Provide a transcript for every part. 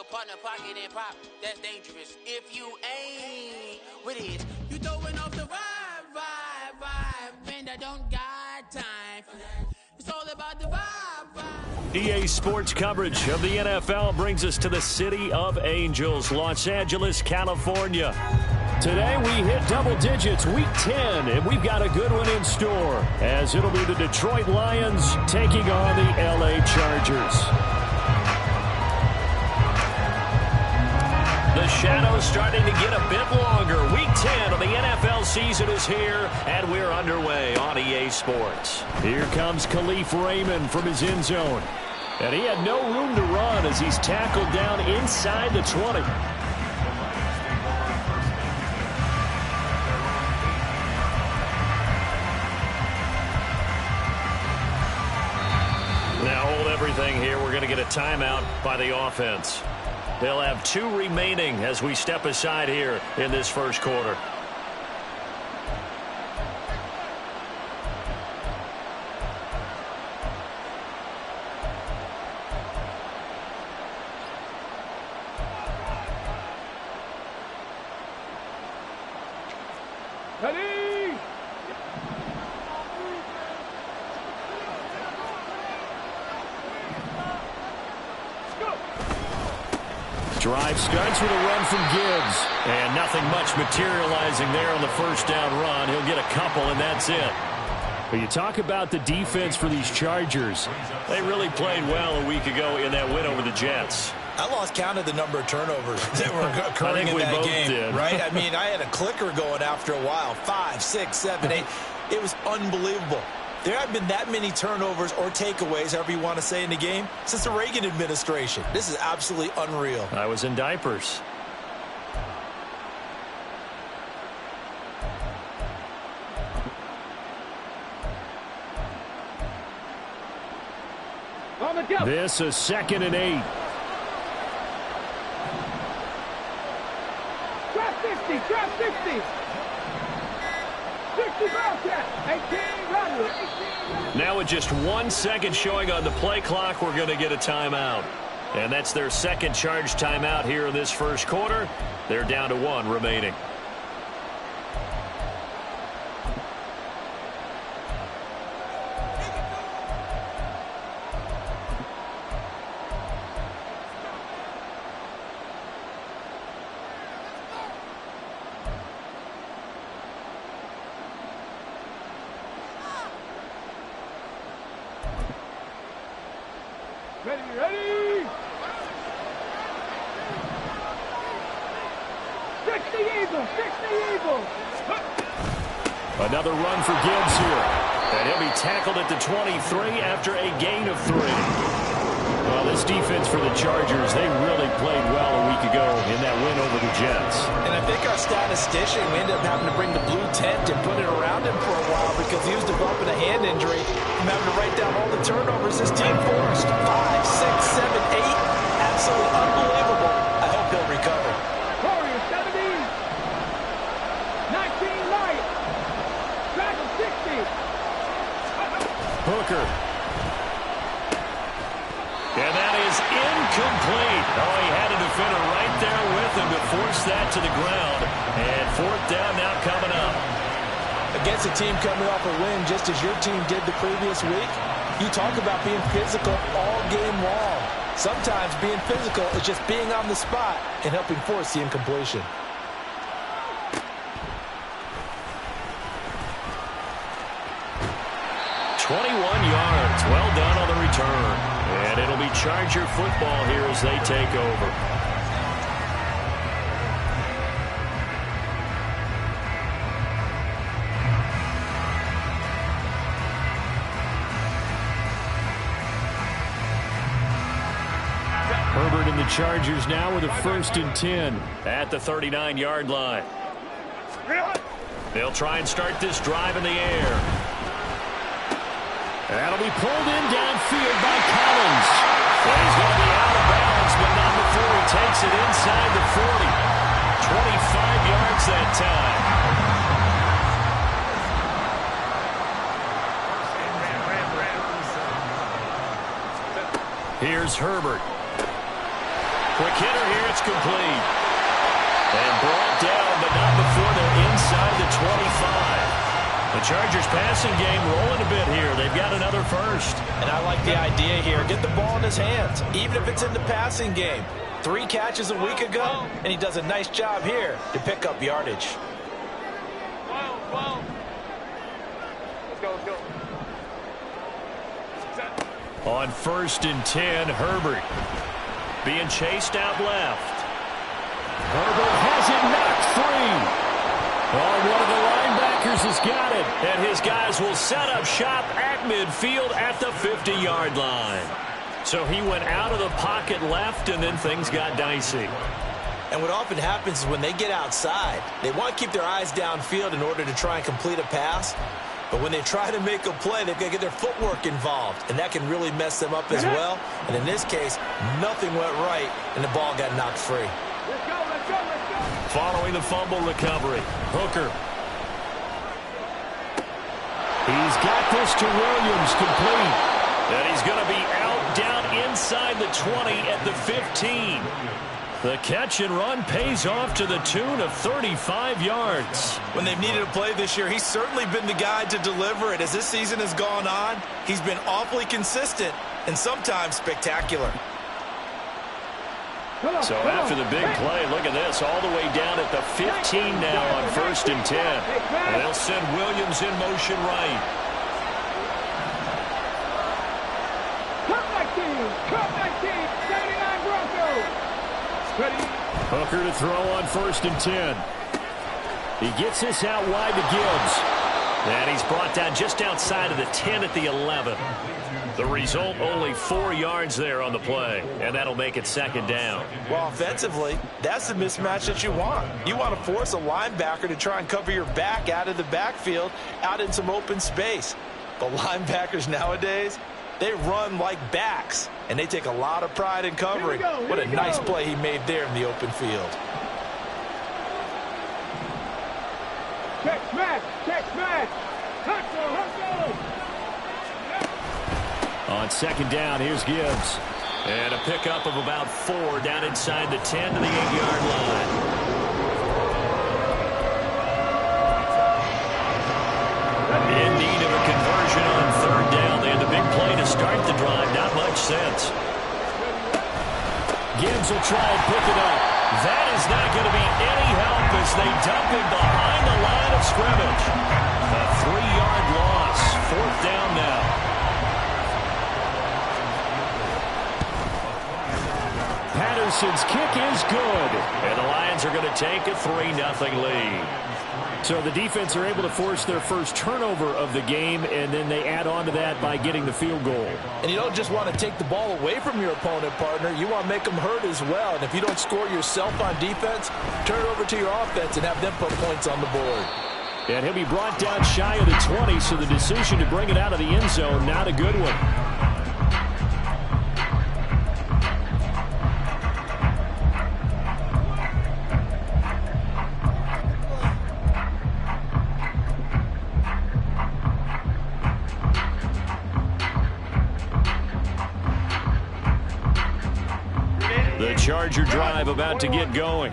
your partner pocket and pop, that's dangerous. If you ain't with it, you throwing off the vibe, and I don't got time for that. It's all about the vibe. EA Sports coverage of the NFL brings us to the City of Angels, Los Angeles, California. Today we hit double digits, week 10, and we've got a good one in store, as it'll be the Detroit Lions taking on the LA Chargers. The shadow's starting to get a bit longer. Week 10 of the NFL season is here, and we're underway on EA Sports. Here comes Khalif Raymond from his end zone. And he had no room to run as he's tackled down inside the 20. Now hold everything here. We're going to get a timeout by the offense. They'll have 2 remaining as we step aside here in this first quarter. Drive starts with a run from Gibbs. And nothing much materializing there on the first down run. He'll get a couple, and that's it. But you talk about the defense for these Chargers. They really played well a week ago in that win over the Jets. I lost count of the number of turnovers that were occurring in that game. Did. Right? I mean, I had a clicker going after a while. 5, 6, 7, 8. It was unbelievable. There haven't been that many turnovers or takeaways, however you want to say, in the game since the Reagan administration. This is absolutely unreal. I was in diapers. This is 2nd and 8. Drop 60, drop 60. 60 Bobcat, 18 runners. Now with just 1 second showing on the play clock, we're going to get a timeout. And that's their second charge timeout here in this first quarter. They're down to 1 remaining. Ready. 60 Eagles. Another run for Gibbs here. And he'll be tackled at the 23 after a gain of 3. Well, this defense for the Chargers, they really played well a week ago in that win over the Jets. And I think our statistician, we ended up having to bring the blue tent and put it around him for a while because he was developing a hand injury. I'm having to write down all the turnovers this team forced. 5, 6, 7, 8. Absolutely unbelievable. I hope he'll recover. Warriors 17. 19 Lions. Track of 60. Hooker. And that is incomplete. Oh, he had a defender right there with him to force that to the ground. And 4th down now coming up. Against a team coming off a win just as your team did the previous week, you talk about being physical all game long. Sometimes being physical is just being on the spot and helping force the incompletion. yards. Well done on the return. And it'll be Charger football here as they take over. Herbert and the Chargers now with a 1st and 10 at the 39-yard line. They'll try and start this drive in the air. That'll be pulled in downfield by Collins. And he's going to be out of bounds, but not before he takes it inside the 40. 25 yards that time. Here's Herbert. Quick hitter here. It's complete. And brought down, but not before they're inside the 25. The Chargers passing game rolling a bit here. They've got another first. And I like the idea here. Get the ball in his hands, even if it's in the passing game. 3 catches a week ago, and he does a nice job here to pick up yardage. Let's go. On 1st and 10, Herbert being chased out left. Herbert has it knocked free. Oh, one of the linebackers has got it. And his guys will set up shop at midfield at the 50-yard line. So he went out of the pocket left, and then things got dicey. And what often happens is when they get outside, they want to keep their eyes downfield in order to try and complete a pass. But when they try to make a play, they've got to get their footwork involved, and that can really mess them up as well. And in this case, nothing went right, and the ball got knocked free. Let's go. Following the fumble recovery, Hooker. He's got this to Williams, complete. And he's going to be out down inside the 20 at the 15. The catch and run pays off to the tune of 35 yards. When they've needed a play this year, he's certainly been the guy to deliver it. As this season has gone on, he's been awfully consistent and sometimes spectacular. So after the big play, look at this, all the way down at the 15 now on 1st and 10. And they'll send Williams in motion right. Cut 19, 79 Broncos. Ready? Hooker to throw on 1st and 10. He gets this out wide to Gibbs. And he's brought down just outside of the 10 at the 11. The result, only 4 yards there on the play, and that'll make it 2nd down. Well, offensively, that's the mismatch that you want. You want to force a linebacker to try and cover your back out of the backfield, out in some open space. But linebackers nowadays, they run like backs, and they take a lot of pride in covering. What a nice play he made there in the open field. Check smash. Hustle. On 2nd down, here's Gibbs. And a pickup of about 4 down inside the 10 to the 8-yard line. In need of a conversion on 3rd down. They had the big play to start the drive. Not much sense. Gibbs will try and pick it up. That is not going to be any help as they dump him behind the line of scrimmage. A 3-yard loss. 4th down now. Patterson's kick is good. And the Lions are going to take a 3-0 lead. So the defense are able to force their first turnover of the game, and then they add on to that by getting the field goal. And you don't just want to take the ball away from your opponent, partner. You want to make them hurt as well. And if you don't score yourself on defense, turn it over to your offense and have them put points on the board. And he'll be brought down shy of the 20, so the decision to bring it out of the end zone, not a good one. The Charger drive about to get going.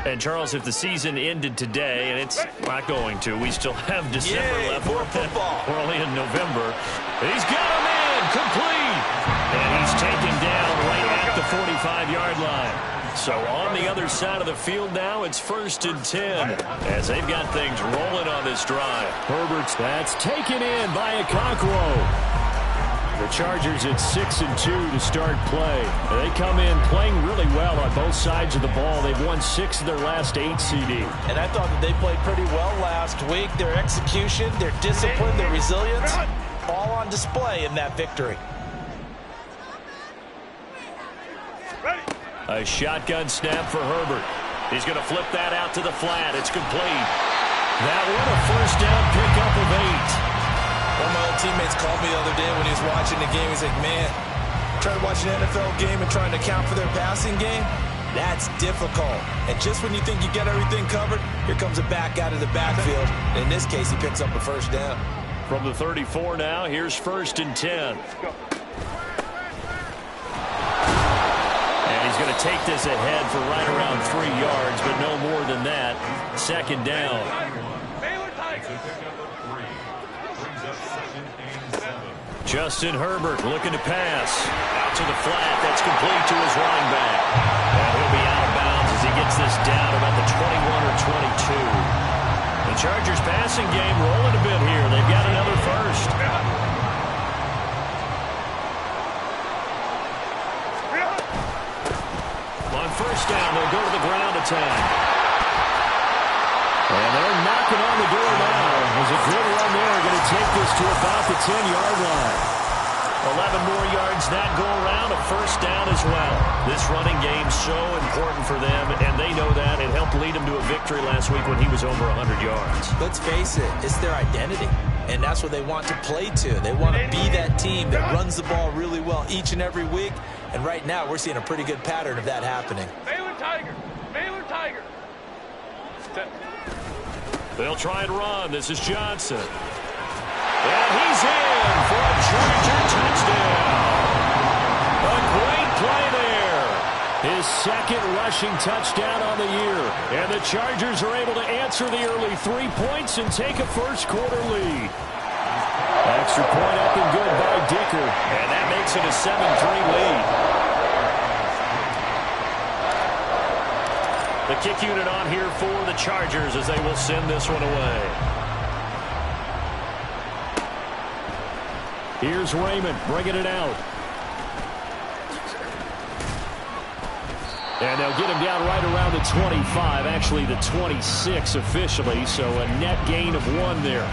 And, Charles, if the season ended today, and it's not going to, we still have December left. More football. We're only in November. He's got him in, complete. And he's taken down right at the 45-yard line. So on the other side of the field now, it's 1st and 10 as they've got things rolling on this drive. Herbert's, that's taken in by Okonkwo. The Chargers at 6-2 to start play. They come in playing really well on both sides of the ball. They've won 6 of their last 8 CD. And I thought that they played pretty well last week. Their execution, their discipline, their resilience, all on display in that victory. A shotgun snap for Herbert. He's going to flip that out to the flat. It's complete. That one a first down pickup of 8. One of my old teammates called me the other day when he was watching the game. He's like, man, trying to watch an NFL game and trying to account for their passing game, that's difficult. And just when you think you get everything covered, here comes a back out of the backfield. And in this case, he picks up a first down. From the 34 now, here's 1st and 10. And he's going to take this ahead for right around 3 yards, but no more than that. Second down. Justin Herbert looking to pass. Out to the flat. That's complete to his running back. And he'll be out of bounds as he gets this down about the 21 or 22. The Chargers passing game rolling a bit here. They've got another first. On first down, they'll go to the ground attack. And they're knocking on the door now. There's a good run there. Going to take this to about the 10-yard line. 11 more yards that go around. A first down as well. This running game so important for them, and they know that. It helped lead them to a victory last week when he was over 100 yards. Let's face it, it's their identity. And that's what they want to play to. They want to be that team that runs the ball really well each and every week. And right now, we're seeing a pretty good pattern of that happening. Baylor Tiger. Baylor Tiger. They'll try and run. This is Johnson. And he's in for a Charger touchdown. A great play there. His second rushing touchdown on the year. And the Chargers are able to answer the early 3 points and take a first-quarter lead. Extra point up and good by Dicker. And that makes it a 7-3 lead. The kick unit on here for the Chargers as they will send this one away. Here's Raymond bringing it out. And they'll get him down right around the 25, actually the 26 officially, so a net gain of 1 there.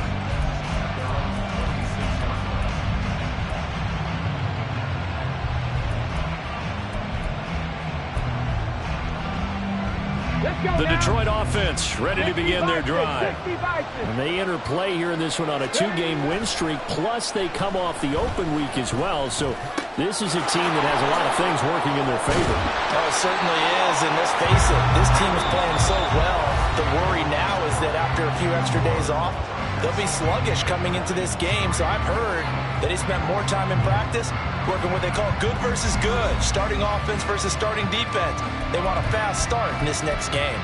The Detroit offense ready to begin their drive. And they enter play here in this one on a 2-game win streak, plus they come off the open week as well. So this is a team that has a lot of things working in their favor. Oh, it certainly is, and let's face it, this team is playing so well. The worry now is that after a few extra days off, they'll be sluggish coming into this game. So I've heard that he spent more time in practice working what they call good versus good, starting offense versus starting defense. They want a fast start in this next game.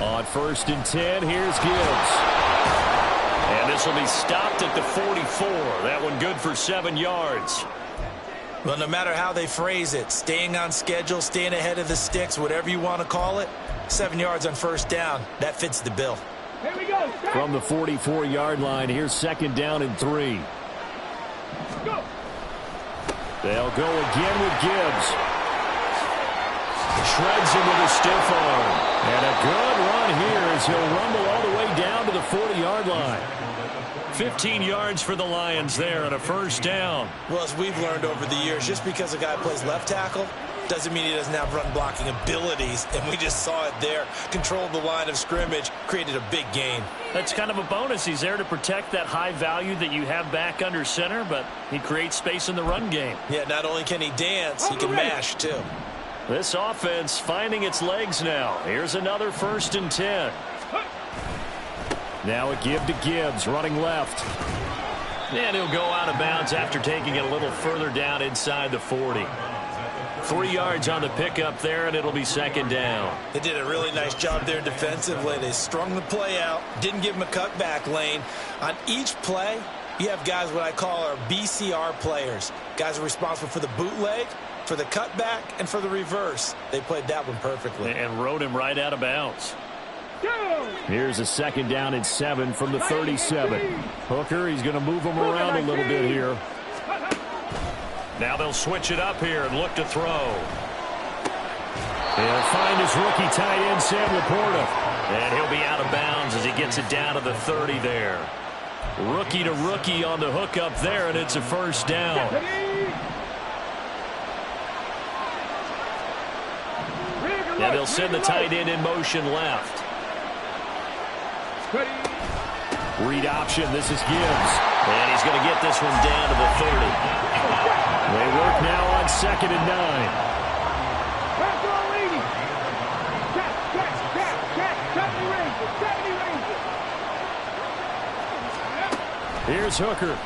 On 1st and 10, here's Gibbs. And this will be stopped at the 44. That one good for 7 yards. Well, no matter how they phrase it, staying on schedule, staying ahead of the sticks, whatever you want to call it, 7 yards on first down, that fits the bill. Here we go. From the 44-yard line, here's 2nd down and 3. Go. They'll go again with Gibbs. Shreds him with a stiff arm. And a good run here as he'll rumble all the way down to the 40-yard line. 15 yards for the Lions there and a first down. Well, as we've learned over the years, just because a guy plays left tackle doesn't mean he doesn't have run blocking abilities. And we just saw it there. Controlled the line of scrimmage, created a big gain. That's kind of a bonus. He's there to protect that high value that you have back under center, but he creates space in the run game. Yeah, not only can he dance, he can mash too. This offense finding its legs now. Here's another 1st and 10. Now a give to Gibbs, running left. And he'll go out of bounds after taking it a little further down inside the 40. 3 yards on the pickup there, and it'll be 2nd down. They did a really nice job there defensively. They strung the play out, didn't give him a cutback lane. On each play, you have guys what I call our BCR players. Guys are responsible for the bootleg, for the cutback, and for the reverse. They played that one perfectly. And rode him right out of bounds. Here's a 2nd down and 7 from the 37. Hooker, he's going to move him around a little bit here. Now they'll switch it up here and look to throw. He'll find his rookie tight end, Sam Laporta. And he'll be out of bounds as he gets it down to the 30 there. Rookie to rookie on the hook up there, and it's a first down. And they'll send the tight end in motion left. Read option. This is Gibbs. And he's going to get this one down to the 30. They work now on 2nd and 9. Here's Hooker.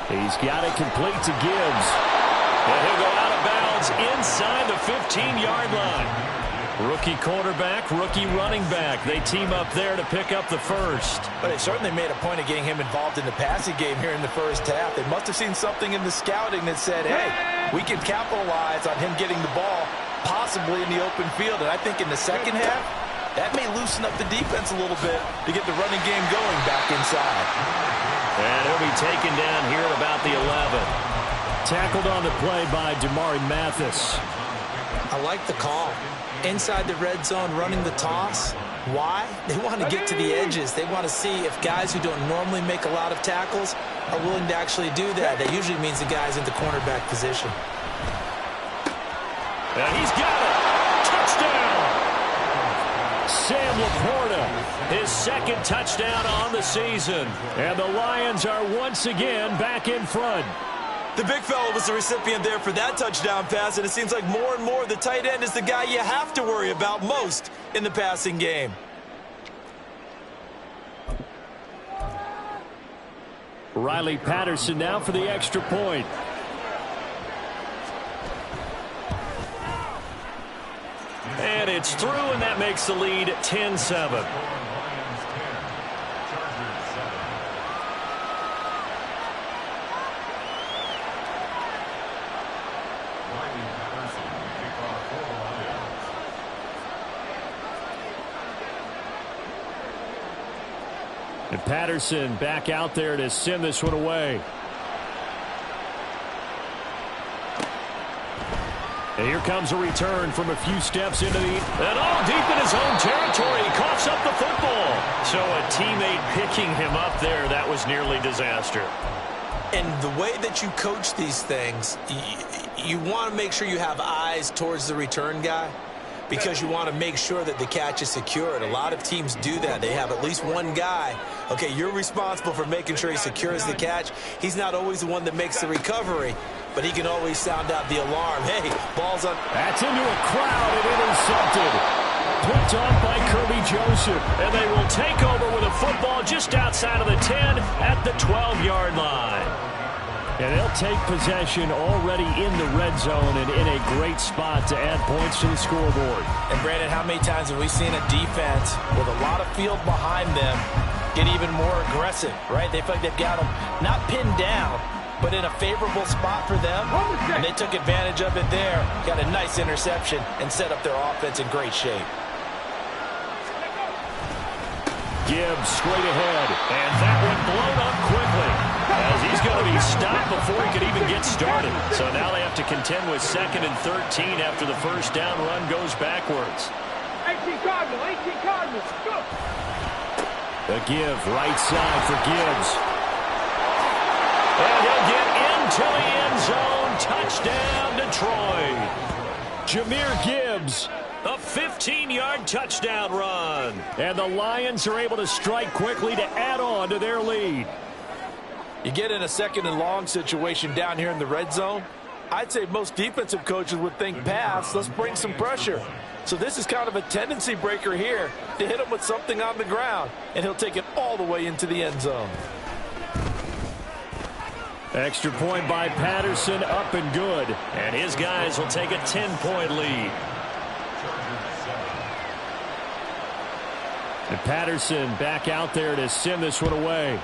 He's got it complete to Gibbs. And he'll go out of bounds inside the 15-yard line. Rookie quarterback, rookie running back. They team up there to pick up the first. But they certainly made a point of getting him involved in the passing game here in the first half. They must have seen something in the scouting that said, hey, we can capitalize on him getting the ball possibly in the open field. And I think in the second half, that may loosen up the defense a little bit to get the running game going back inside. And he'll be taken down here at about the 11. Tackled on the play by Damari Mathis. I like the call. Inside the red zone, running the toss. Why? They want to get to the edges. They want to see if guys who don't normally make a lot of tackles are willing to actually do that. That usually means the guy's in the cornerback position. And he's got it. Touchdown. Sam Laporta, his second touchdown on the season. And the Lions are once again back in front. The big fella was the recipient there for that touchdown pass, and it seems like more and more the tight end is the guy you have to worry about most in the passing game. Riley Patterson now for the extra point. And it's through, and that makes the lead 10-7. And Patterson back out there to send this one away. And here comes a return from a few steps into the... And all deep in his own territory. He coughs up the football. So a teammate picking him up there, that was nearly disaster. And the way that you coach these things, you want to make sure you have eyes towards the return guy, because you want to make sure that the catch is secured. A lot of teams do that. They have at least one guy. Okay, you're responsible for making sure he secures the catch. He's not always the one that makes the recovery, but he can always sound out the alarm. Hey, ball's on. That's into a crowd and intercepted. Picked off by Kirby Joseph. And they will take over with a football just outside of the 10 at the 12-yard line. And they'll take possession already in the red zone and in a great spot to add points to the scoreboard. And Brandon, how many times have we seen a defense with a lot of field behind them get even more aggressive, right? They feel like they've got them not pinned down, but in a favorable spot for them. And they took advantage of it there, got a nice interception, and set up their offense in great shape. Gibbs straight ahead, and that one blown up quickly as he's going to be stopped before he could even get started. So now they have to contend with 2nd and 13 after the first down run goes backwards. 18 Cardinals, go! A give right side for Gibbs. And he'll get into the end zone. Touchdown, Detroit. Jahmyr Gibbs. A 15-yard touchdown run. And the Lions are able to strike quickly to add on to their lead. You get in a 2nd and long situation down here in the red zone, I'd say most defensive coaches would think pass, let's bring some pressure. So this is kind of a tendency breaker here to hit him with something on the ground, and he'll take it all the way into the end zone. Extra point by Patterson, up and good. And his guys will take a 10-point lead. And Patterson back out there to send this one away.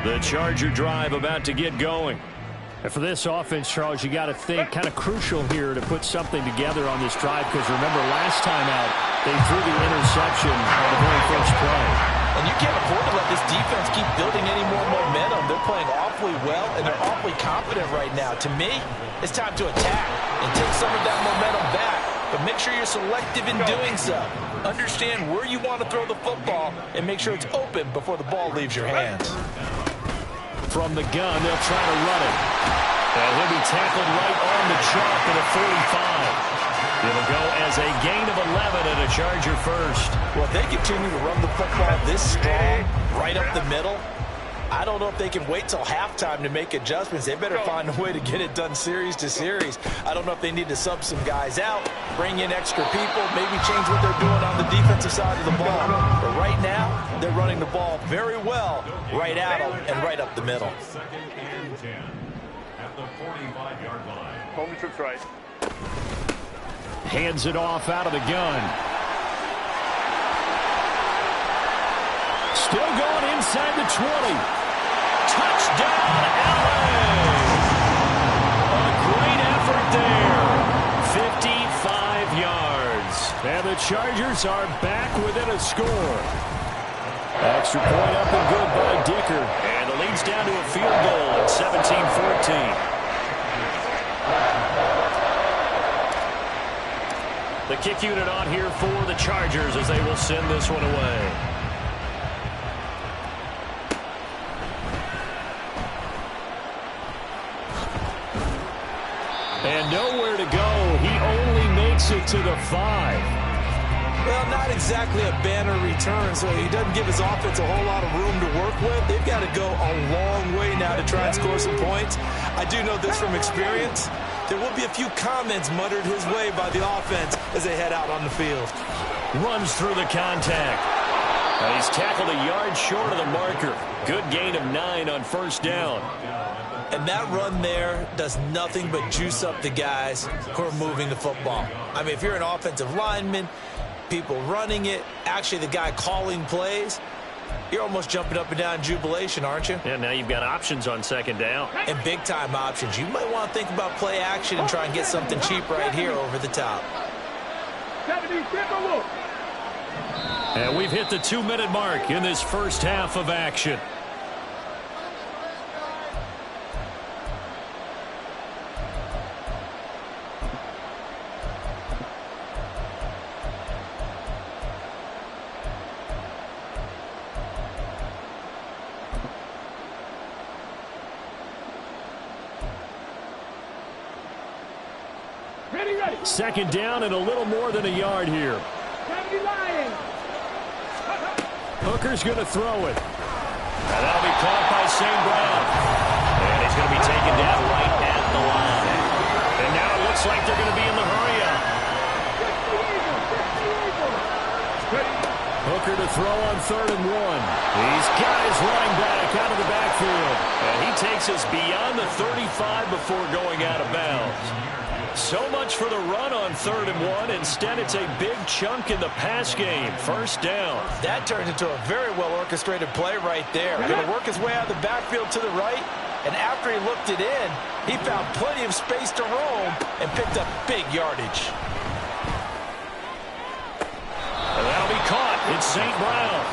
The Charger drive about to get going. And for this offense, Charles, you got to think kind of crucial here to put something together on this drive, because remember last time out they threw the interception on the very first play. And you can't afford to let this defense keep building any more momentum. They're playing awfully well, and they're awfully confident right now. To me, it's time to attack and take some of that momentum back but make sure you're selective in doing so. Understand where you want to throw the football and make sure it's open before the ball leaves your hands. From the gun, they'll try to run it. And he'll be tackled right on the chalk at a 45. It'll go as a gain of 11 and a Charger first. Well, if they continue to run the football this strong, right up the middle, I don't know if they can wait till halftime to make adjustments. They better find a way to get it done series to series. I don't know if they need to sub some guys out, bring in extra people, maybe change what they're doing on the defensive side of the ball. But right now, they're running the ball very well right at them and right up the middle. Second and 10 at the 45-yard line. Home trips right. Hands it off out of the gun. Still going inside the 20. Touchdown, LA! A great effort there. 55 yards. And the Chargers are back within a score. Extra point up and good by Dicker. And the lead's down to a field goal at 17-14. The kick unit on here for the Chargers as they will send this one away. And nowhere to go. He only makes it to the 5. Well, not exactly a banner return, so he doesn't give his offense a whole lot of room to work with. They've got to go a long way now to try and score some points. I do know this from experience. There will be a few comments muttered his way by the offense as they head out on the field. Runs through the contact. And he's tackled a yard short of the marker. Good gain of 9 on first down. And that run there does nothing but juice up the guys who are moving the football. I mean, if you're an offensive lineman, people running it, actually the guy calling plays, you're almost jumping up and down in jubilation, aren't you? Yeah, now you've got options on second down. And big-time options. You might want to think about play action and try and get something cheap right here over the top. And we've hit the 2-minute mark in this first half of action. Second down and a little more than a yard here. Hooker's going to throw it. And that'll be caught by St. Brown. And he's going to be taken down right at the line. And now it looks like they're going to be in the hurry-up. Hooker to throw on 3rd and 1. He's got his running back out of the backfield. And he takes us beyond the 35 before going out of bounds. So much for the run on 3rd and 1. Instead, it's a big chunk in the pass game. First down. That turned into a very well-orchestrated play right there. Going to work his way out of the backfield to the right. And after he looked it in, he found plenty of space to roam and picked up big yardage. And that'll be caught. It's St. Brown.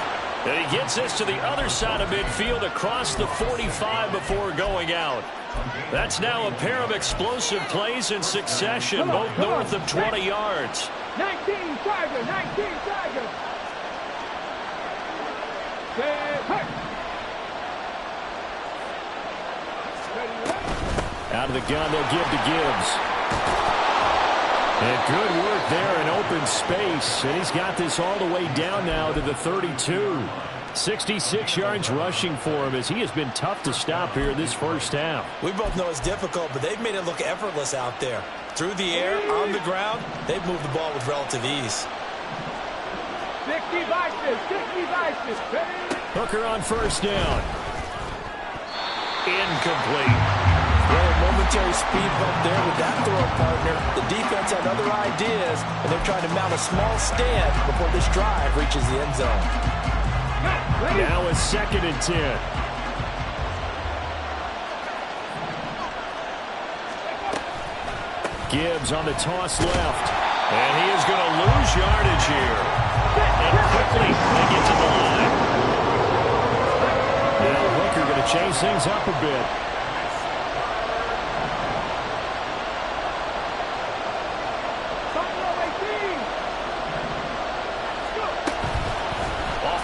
And he gets this to the other side of midfield across the 45 before going out. That's now a pair of explosive plays in succession, both north of 20 yards. 19 Chargers, 19 Chargers. Out of the gun, they'll give to Gibbs. And good work there in open space. And he's got this all the way down now to the 32. 66 yards rushing for him as he has been tough to stop here this first half. We both know it's difficult, but they've made it look effortless out there. Through the air, on the ground, they've moved the ball with relative ease. 60 vices, 60 vices. Hooker on first down. Incomplete. Well, a momentary speed bump there with that throw partner. The defense had other ideas, and they're trying to mount a small stand before this drive reaches the end zone. Now it's 2nd and 10. Gibbs on the toss left. And he is going to lose yardage here. And quickly they get to the line. Now Hooker going to change things up a bit.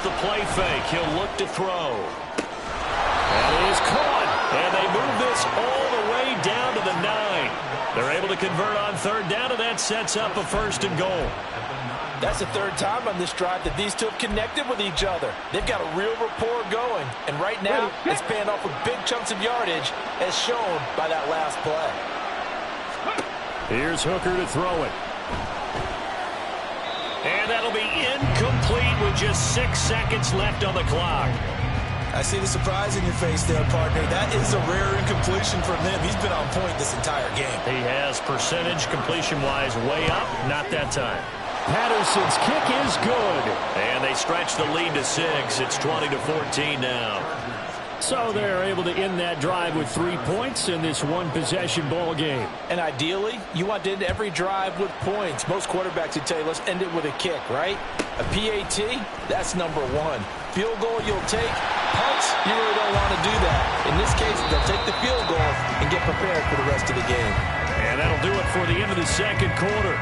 the play fake. He'll look to throw. And he is caught. And they move this all the way down to the 9. They're able to convert on third down, and that sets up a 1st and goal. That's the third time on this drive that these two have connected with each other. They've got a real rapport going. And right now, it's paying off with big chunks of yardage, as shown by that last play. Here's Hooker to throw it. And that'll be incomplete with just 6 seconds left on the clock. I see the surprise in your face there, partner. That is a rare incompletion from him. He's been on point this entire game. He has percentage completion-wise way up. Not that time. Patterson's kick is good. And they stretch the lead to 6. It's 20-14 now. So they're able to end that drive with 3 points in this one-possession ball game. And ideally, you want to end every drive with points. Most quarterbacks would tell you, let's end it with a kick, right? A PAT, that's number 1. Field goal you'll take. Punts, you really don't want to do that. In this case, they'll take the field goal and get prepared for the rest of the game. And that'll do it for the end of the second quarter.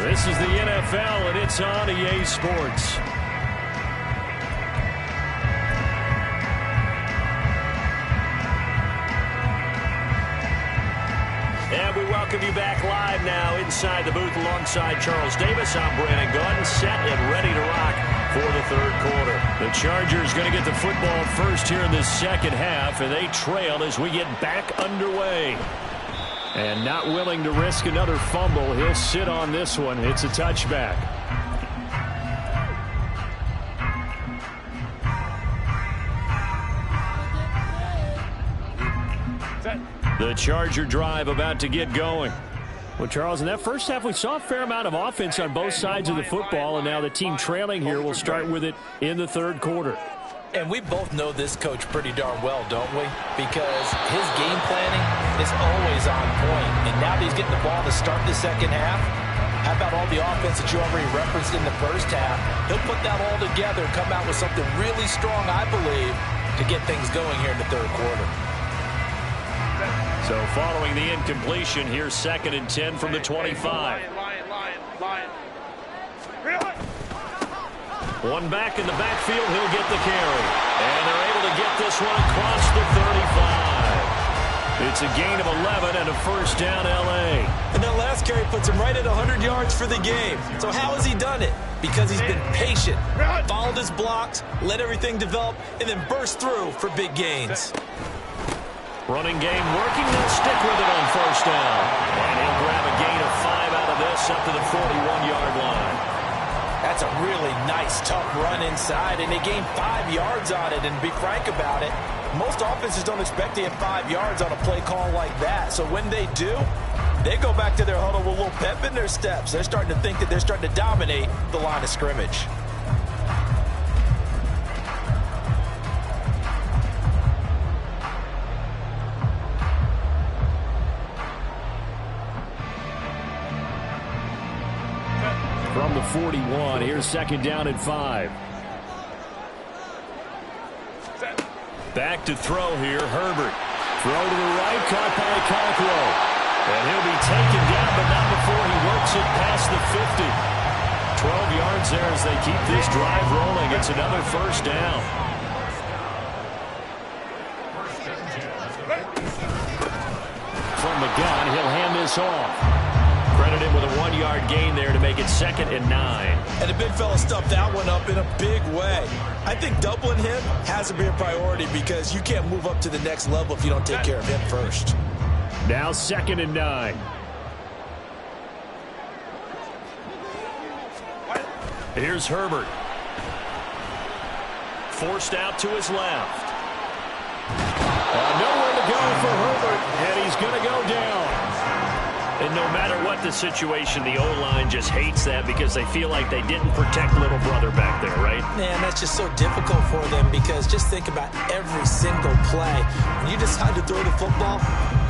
This is the NFL, and it's on EA Sports. And we welcome you back live now inside the booth alongside Charles Davis. I'm Brandon Gunn, set and ready to rock for the third quarter. The Chargers going to get the football first here in the second half, and they trail as we get back underway. And not willing to risk another fumble, he'll sit on this one. It's a touchback. The Charger drive about to get going. Well, Charles, in that first half, we saw a fair amount of offense on both sides of the football, and now the team trailing here will start with it in the third quarter. And we both know this coach pretty darn well, don't we? Because his game planning is always on point. And now that he's getting the ball to start the second half, how about all the offense that you already referenced in the first half? He'll put that all together and come out with something really strong, I believe, to get things going here in the third quarter. So following the incompletion, here's 2nd and 10 from the 25. One back in the backfield, he'll get the carry. And they're able to get this one across the 35. It's a gain of 11 and a first down, L.A. And that last carry puts him right at 100 yards for the game. So how has he done it? Because he's been patient, followed his blocks, let everything develop, and then burst through for big gains. Running game working, they'll stick with it on first down. And he'll grab a gain of 5 out of this up to the 41-yard line. That's a really nice, tough run inside, and they gained 5 yards on it. And to be frank about it, most offenses don't expect to get 5 yards on a play call like that. So when they do, they go back to their huddle with a little pep in their steps. They're starting to think that they're starting to dominate the line of scrimmage. From the 41, here's 2nd down and 5. Back to throw here, Herbert. Throw to the right, caught by Cockrell. And he'll be taken down, but not before he works it past the 50. 12 yards there as they keep this drive rolling. It's another first down. From the gun, he'll hand this off. Credited with a 1-yard gain there to make it 2nd and 9. And the big fella stuffed that one up in a big way. I think doubling him has to be a priority because you can't move up to the next level if you don't take care of him first. Now 2nd and 9. Here's Herbert. Forced out to his left. Nowhere to go for Herbert, and he's going to go down. And no matter what the situation, the O-line just hates that because they feel like they didn't protect little brother back there, right? Man, that's just so difficult for them because just think about every single play. When you decide to throw the football,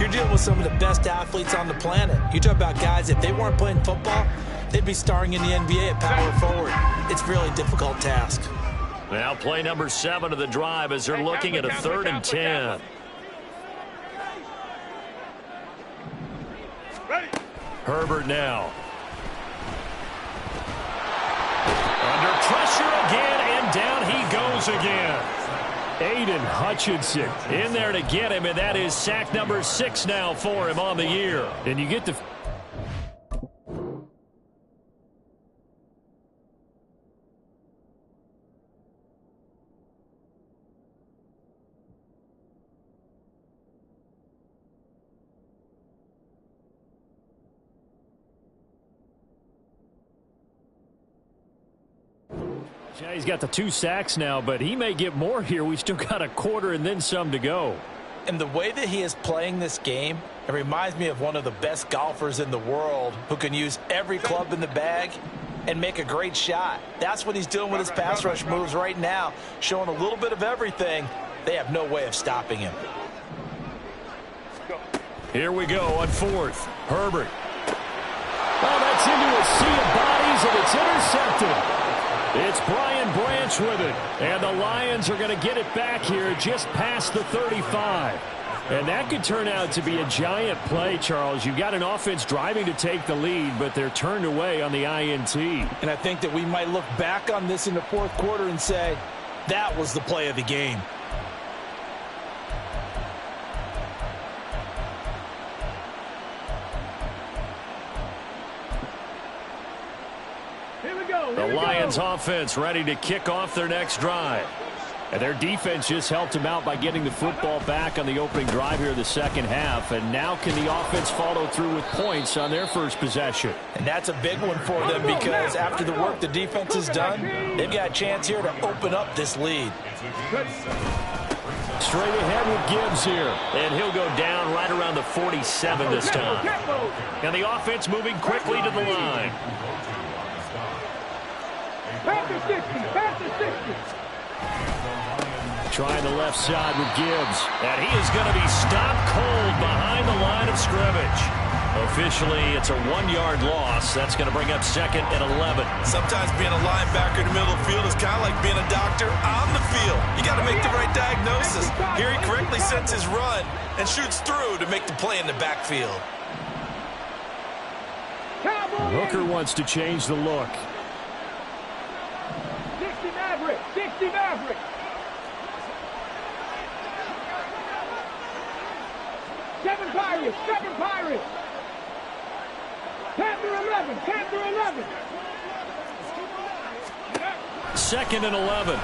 you're dealing with some of the best athletes on the planet. You talk about guys, if they weren't playing football, they'd be starring in the NBA at power forward. It's a really difficult task. Now play number 7 of the drive as they're looking at a 3rd and 10. Herbert now. Under pressure again, and down he goes again. Aiden Hutchinson in there to get him, and that is sack number 6 now for him on the year. And you get the... Yeah, he's got the 2 sacks now, but he may get more here. We still got a quarter and then some to go. And the way that he is playing this game, it reminds me of one of the best golfers in the world who can use every club in the bag and make a great shot. That's what he's doing with his pass rush moves right now, showing a little bit of everything. They have no way of stopping him. Here we go on 4th. Herbert. Oh, that's into a sea of bodies, and it's intercepted. It's Brian Branch with it, and the Lions are going to get it back here just past the 35. And that could turn out to be a giant play, Charles. You've got an offense driving to take the lead, but they're turned away on the INT. And I think that we might look back on this in the 4th quarter and say, that was the play of the game. The Lions offense ready to kick off their next drive. And their defense just helped them out by getting the football back on the opening drive here in the second half. And now can the offense follow through with points on their first possession? And that's a big one for them because after the work the defense has done, they've got a chance here to open up this lead. Straight ahead with Gibbs here. And he'll go down right around the 47 this time. And the offense moving quickly to the line. Panther 60, Panther 60. Trying the left side with Gibbs. And he is going to be stopped cold behind the line of scrimmage. Officially, it's a 1-yard loss. That's going to bring up 2nd and 11. Sometimes being a linebacker in the middle of the field is kind of like being a doctor on the field. You got to make the right diagnosis. Here he correctly sets his run and shoots through to make the play in the backfield. Hooker wants to change the look. 60 Maverick, 60 Maverick. Seven Pirates, 7 Pirates. Panther 11, Panther 11. 2nd and 11.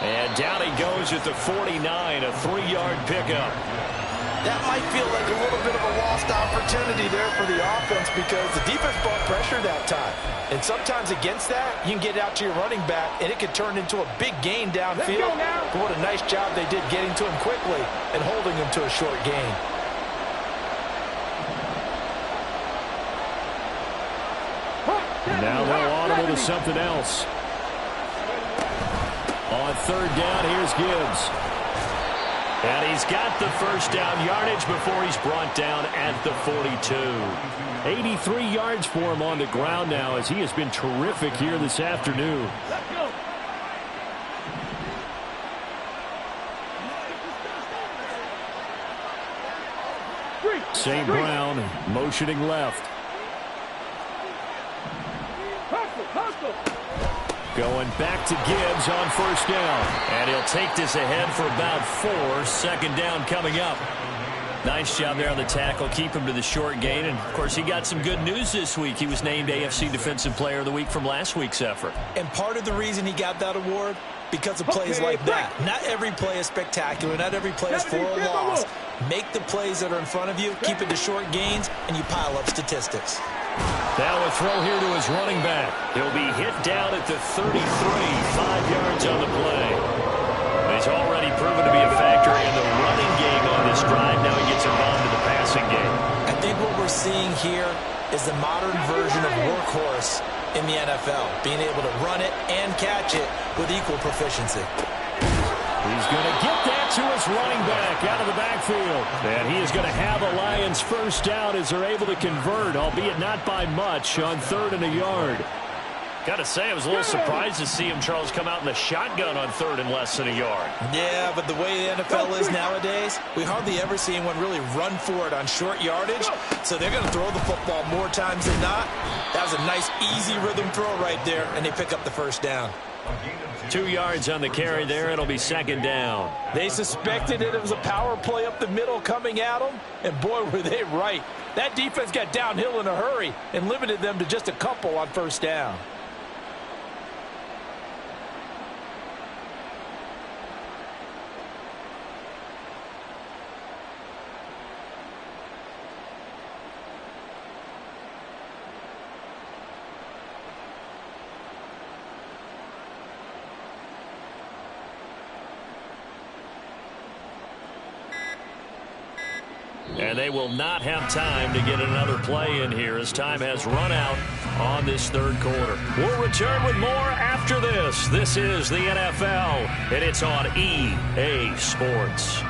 And down he goes at the 49, a 3-yard pickup. That might feel like a little bit of a lost opportunity there for the offense because the defense brought pressure that time. And sometimes against that, you can get out to your running back, and it could turn into a big gain downfield. But what a nice job they did getting to him quickly and holding him to a short gain. Now they'll audible to something else. On 3rd down, here's Gibbs. And he's got the first down yardage before he's brought down at the 42. 83 yards for him on the ground now as he has been terrific here this afternoon. Let's go. St. Brown motioning left. Going back to Gibbs on 1st down. And he'll take this ahead for about 4. 2nd down coming up. Nice job there on the tackle. Keep him to the short gain. And, of course, he got some good news this week. He was named AFC Defensive Player of the Week from last week's effort. And part of the reason he got that award, because of plays like that. Not every play is spectacular. Not every play is for a loss. Make the plays that are in front of you, keep it to short gains, and you pile up statistics. Now a throw here to his running back. He'll be hit down at the 33, 5 yards on the play. He's already proven to be a factor in the running game on this drive. Now he gets involved in the passing game. I think what we're seeing here is the modern version of workhorse in the NFL, being able to run it and catch it with equal proficiency. He's going to get that to his running back out of the backfield. And he is going to have a Lions first down as they're able to convert, albeit not by much, on 3rd and a yard. Got to say, I was a little surprised to see him, Charles, come out in the shotgun on 3rd and less than a yard. Yeah, but the way the NFL is nowadays, we hardly ever see anyone really run for it on short yardage. So they're going to throw the football more times than not. That was a nice, easy rhythm throw right there, and they pick up the first down. 2 yards on the carry there. It'll be second down. They suspected it was a power play up the middle coming at them, and boy, were they right. That defense got downhill in a hurry and limited them to just a couple on first down. And they will not have time to get another play in here as time has run out on this third quarter. We'll return with more after this. This is the NFL, and it's on EA Sports.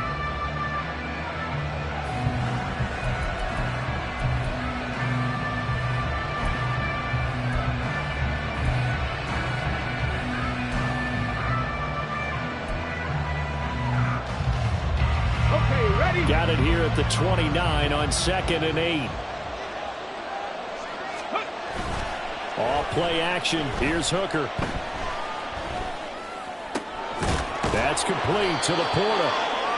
Got it here at the 29 on 2nd and 8. All play action. Here's Hooker. That's complete to Laporta.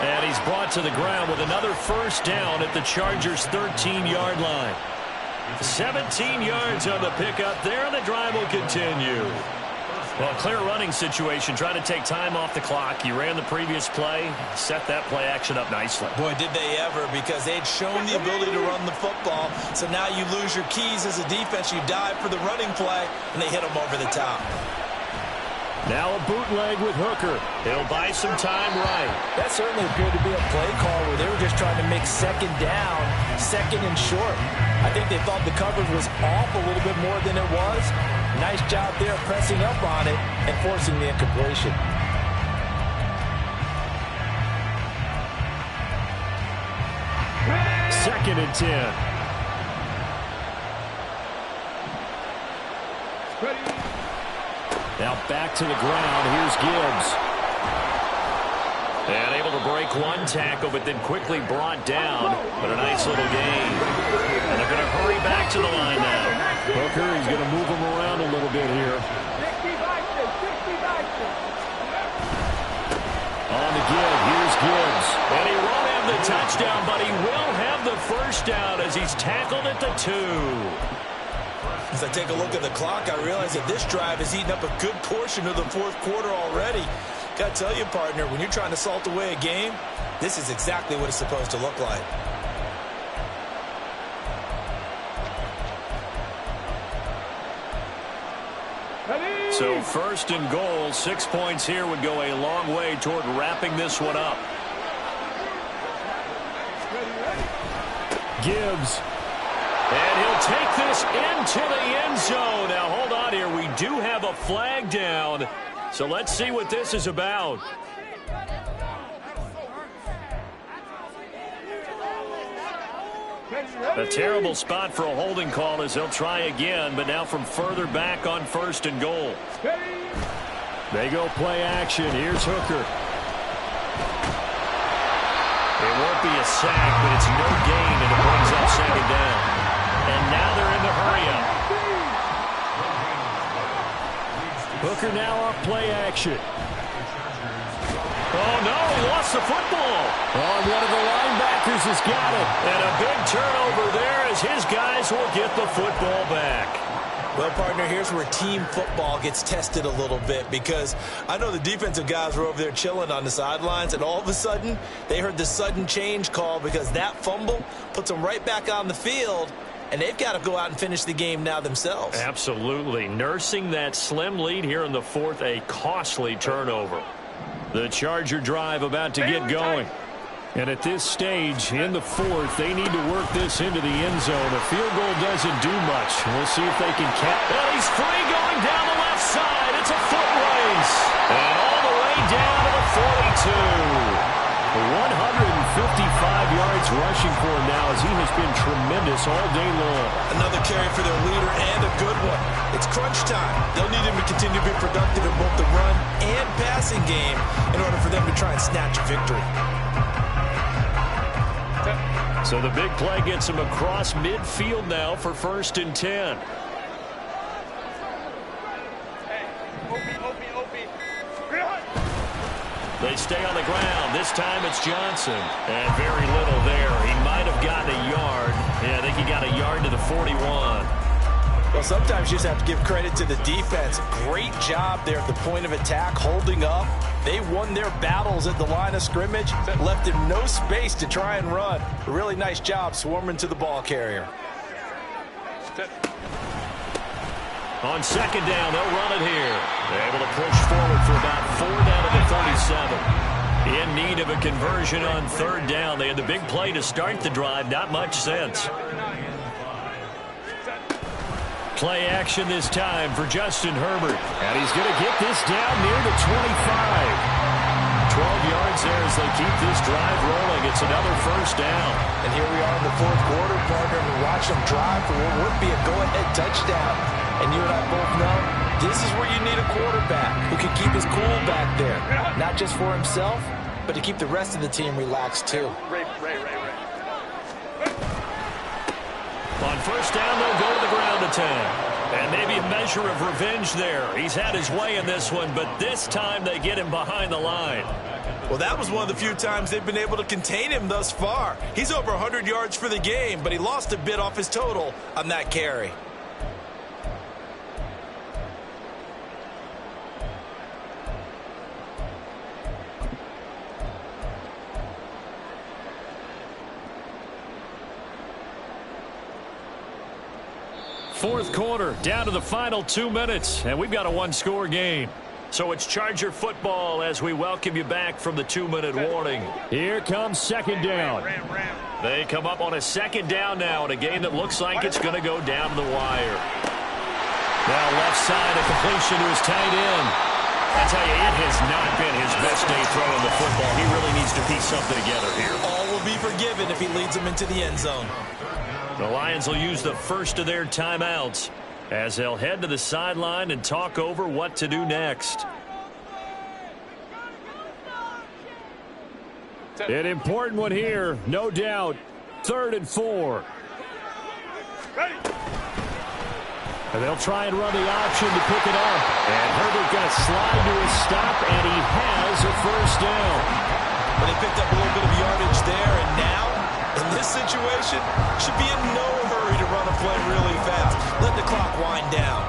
And he's brought to the ground with another first down at the Chargers' 13-yard line. 17 yards on the pickup there, and the drive will continue. Well, clear running situation. Try to take time off the clock. You ran the previous play, set that play action up nicely. Boy, did they ever, because they'd shown the ability to run the football. So now you lose your keys as a defense. You dive for the running play, and they hit them over the top. Now a bootleg with Hooker. He'll buy some time right. That certainly appeared to be a play call where they were just trying to make second down, second and short. I think they thought the coverage was off a little bit more than it was. Nice job there pressing up on it and forcing the incompletion. Second and 10. Now back to the ground. Here's Gibbs. And able to break one tackle, but then quickly brought down. But a nice little gain. And they're going to hurry back to the line now. Hooker, he's going to move him around a little bit here. On the give, here's Gibbs. And he won't have the touchdown, but he will have the first down as he's tackled at the 2. As I take a look at the clock, I realize that this drive has eaten up a good portion of the fourth quarter already. Got to tell you, partner, when you're trying to salt away a game, this is exactly what it's supposed to look like. So first and goal, 6 points here would go a long way toward wrapping this one up. Gibbs. And he'll take this into the end zone. Now hold on here. We do have a flag down. So let's see what this is about. A terrible spot for a holding call as they'll try again, but now from further back on first and goal. They go play action. Here's Hooker. It won't be a sack, but it's no gain, and it brings up second down. And now they're in the hurry-up. Hooker now off play action. Oh, no, he lost the football. Oh, one of the linebackers has got it. And a big turnover there as his guys will get the football back. Well, partner, here's where team football gets tested a little bit, because I know the defensive guys were over there chilling on the sidelines, and all of a sudden, they heard the sudden change call because that fumble puts them right back on the field, and they've got to go out and finish the game now themselves. Absolutely. Nursing that slim lead here in the fourth, a costly turnover. The Charger drive about to get going. And at this stage, in the fourth, they need to work this into the end zone. A field goal doesn't do much. We'll see if they can catch. And he's free going down the left side. It's a foot race. And all the way down to the 42. 155 yards rushing for him now as he has been tremendous all day long. Another carry for their leader and a good one. It's crunch time. They'll need him to continue to be productive in both the run and passing game in order for them to try and snatch a victory. So the big play gets him across midfield now for first and 10. They stay on the ground. This time it's Johnson. And very little there. He might have gotten a yard. Yeah, I think he got a yard to the 41. Well, sometimes you just have to give credit to the defense. Great job there at the point of attack, holding up. They won their battles at the line of scrimmage, left him no space to try and run. A really nice job swarming to the ball carrier. On second down, they'll run it here. They're able to push forward for about 4 down to the 37. In need of a conversion on third down. They had the big play to start the drive. Not much sense. Play action this time for Justin Herbert. And he's going to get this down near the 25. 12 yards there as they keep this drive rolling. It's another first down. And here we are in the fourth quarter, partner, and watch them drive for what would be a go-ahead touchdown. And you and I both know this is where you need a quarterback who can keep his cool back there. Not just for himself, but to keep the rest of the team relaxed too. On first down, they'll go to the ground attack. And maybe a measure of revenge there. He's had his way in this one, but this time they get him behind the line. Well, that was one of the few times they've been able to contain him thus far. He's over 100 yards for the game, but he lost a bit off his total on that carry. Fourth quarter, down to the final 2 minutes, and we've got a one-score game. So it's Charger football as we welcome you back from the 2-minute warning. Here comes second down. They come up on a second down now in a game that looks like it's going to go down to the wire. Now left side, a completion to his tight end. I tell you, it has not been his best day throwing the football. He really needs to piece something together here. All will be forgiven if he leads them into the end zone. The Lions will use the first of their timeouts as they'll head to the sideline and talk over what to do next. An important one here, no doubt. 3rd and 4. And they'll try and run the option to pick it up. And Herbert going to slide to a stop, and he has a first down. But he picked up a little bit of yardage there, and now, in this situation, should be in no hurry to run a play really fast. Let the clock wind down.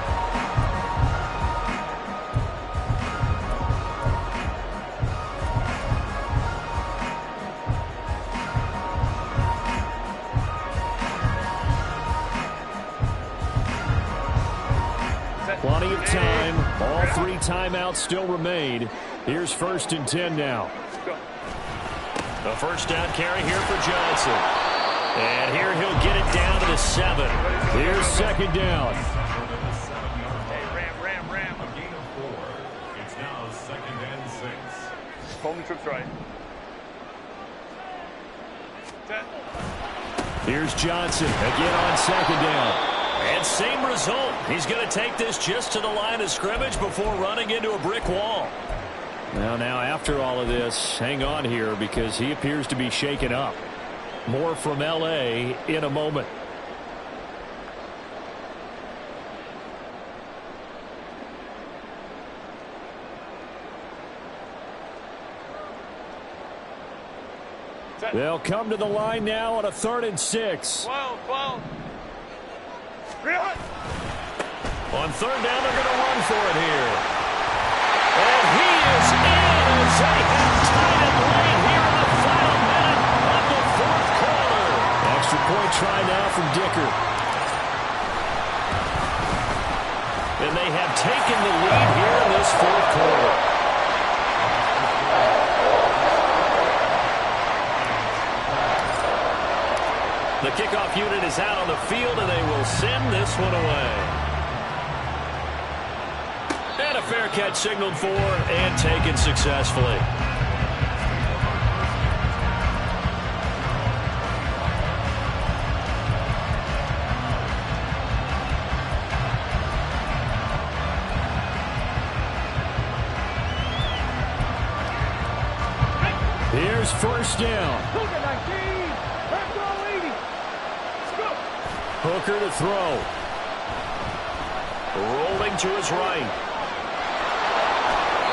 Plenty of time. All 3 timeouts still remain. Here's 1st and 10 now. The first down carry here for Johnson. And here he'll get it down to the 7. Here's second down. Ram. A gain of 4. It's now 2nd and 6. Coleman trips right. Here's Johnson again on second down. And same result. He's going to take this just to the line of scrimmage before running into a brick wall. Well, now after all of this, hang on here because he appears to be shaken up. More from L.A. in a moment. They'll come to the line now on a 3rd and 6. 12. On 3rd down, they're going to run for it here. And he is in as they have tied it late here in the final minute of the 4th quarter. Extra point try now from Dicker. And they have taken the lead here in this 4th quarter. The kickoff unit is out on the field, and they will send this one away. And a fair catch signaled for and taken successfully. Here's first down. Hooker to throw. Rolling to his right.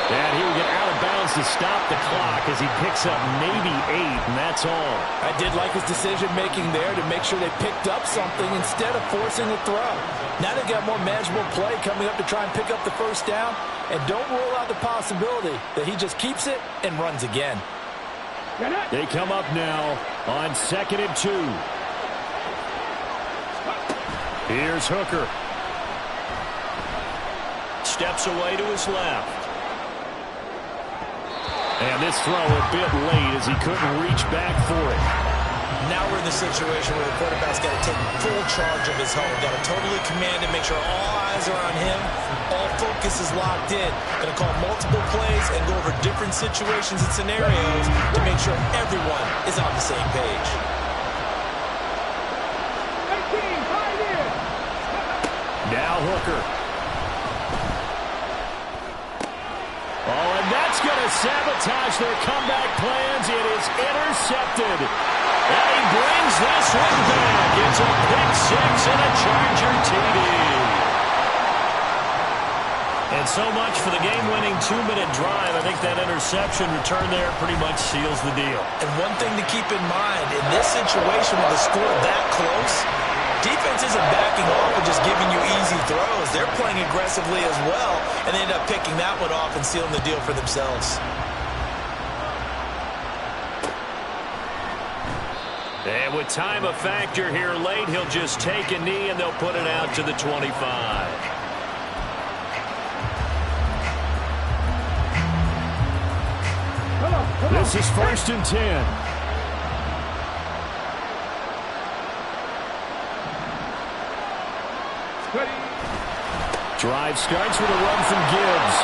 And he will get out of bounds has to stop the clock as he picks up maybe 8, and that's all. I did like his decision-making there to make sure they picked up something instead of forcing a throw. Now they've got more manageable play coming up to try and pick up the first down, and don't rule out the possibility that he just keeps it and runs again. They come up now on 2nd and 2. Here's Hooker. Steps away to his left. And this throw a bit late as he couldn't reach back for it. Now we're in the situation where the quarterback's got to take full charge of his home. Got to totally command it, make sure all eyes are on him. All focus is locked in. Going to call multiple plays and go over different situations and scenarios to make sure everyone is on the same page. Now Hooker. Oh, and that's going to sabotage their comeback plans. It is intercepted. And he brings this one back. It's a pick 6 and a Charger TD. And so much for the game-winning 2-minute drive. I think that interception return there pretty much seals the deal. And one thing to keep in mind, in this situation with the score that close, defense isn't backing off and just giving you easy throws. They're playing aggressively as well, and they end up picking that one off and sealing the deal for themselves. And with time a factor here late, he'll just take a knee and they'll put it out to the 25. This is 1st and 10. Drive starts with a run from Gibbs.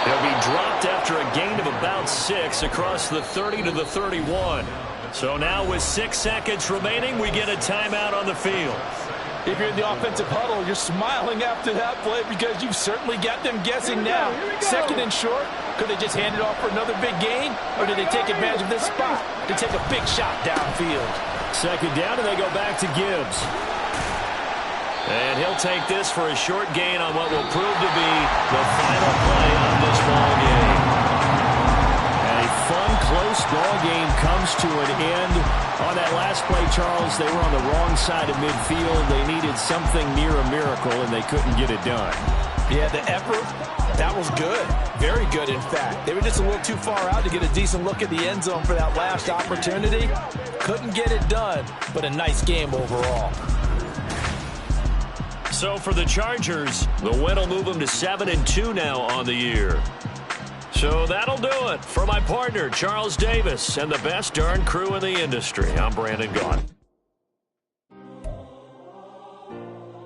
He'll be dropped after a gain of about 6 across the 30 to the 31. So now with 6 seconds remaining, we get a timeout on the field. If you're in the offensive huddle, you're smiling after that play because you've certainly got them guessing now. 2nd and short, could they just hand it off for another big gain? Or did they take advantage of this spot to take a big shot downfield? 2nd down, and they go back to Gibbs. And he'll take this for a short gain on what will prove to be the final play of this ball game. And a fun, close ball game comes to an end. On that last play, Charles, they were on the wrong side of midfield. They needed something near a miracle, and they couldn't get it done. Yeah, the effort, that was good. Very good, in fact. They were just a little too far out to get a decent look at the end zone for that last opportunity. Couldn't get it done, but a nice game overall. So for the Chargers, the win will move them to 7-2 now on the year. So that'll do it for my partner, Charles Davis, and the best darn crew in the industry. I'm Brandon Gaudin.